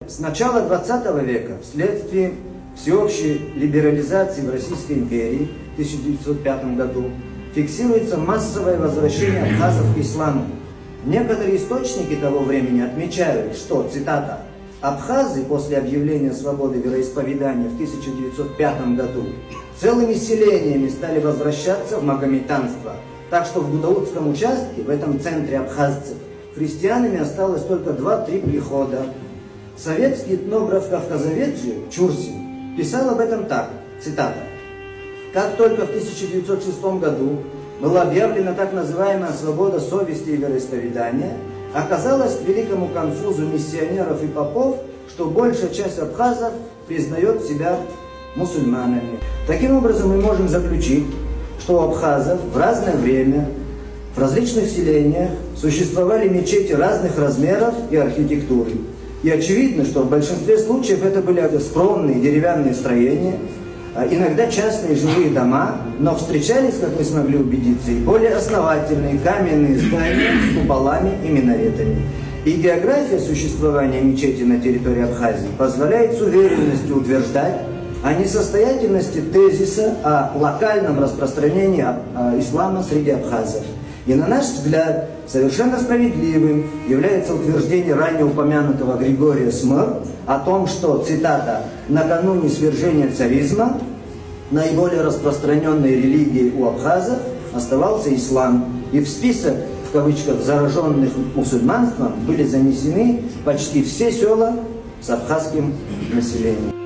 С начала 20 века, вследствие всеобщей либерализации в Российской империи в 1905 году, фиксируется массовое возвращение абхазов к исламу. Некоторые источники того времени отмечают, что, цитата, «абхазы после объявления свободы вероисповедания в 1905 году целыми селениями стали возвращаться в магометанство, так что в Гудаутском участке, в этом центре абхазцев, христианами осталось только 2-3 прихода». Советский этнограф Кавказоведжи Чурсин писал об этом так, цитата, «Как только в 1906 году была объявлена так называемая свобода совести и вероисповедания, оказалось к великому конфузу миссионеров и попов, что большая часть абхазов признает себя мусульманами». Таким образом, мы можем заключить, что у абхазов в разное время в различных селениях существовали мечети разных размеров и архитектуры. И очевидно, что в большинстве случаев это были скромные деревянные строения, иногда частные жилые дома, но встречались, как мы смогли убедиться, и более основательные каменные здания с куполами и минаретами. И география существования мечети на территории Абхазии позволяет с уверенностью утверждать о несостоятельности тезиса о локальном распространении ислама среди абхазов. И на наш взгляд, совершенно справедливым является утверждение ранее упомянутого Григория Смыр о том, что, цитата, «накануне свержения царизма наиболее распространенной религией у абхазов оставался ислам, и в список, в кавычках, зараженных мусульманством были занесены почти все села с абхазским населением».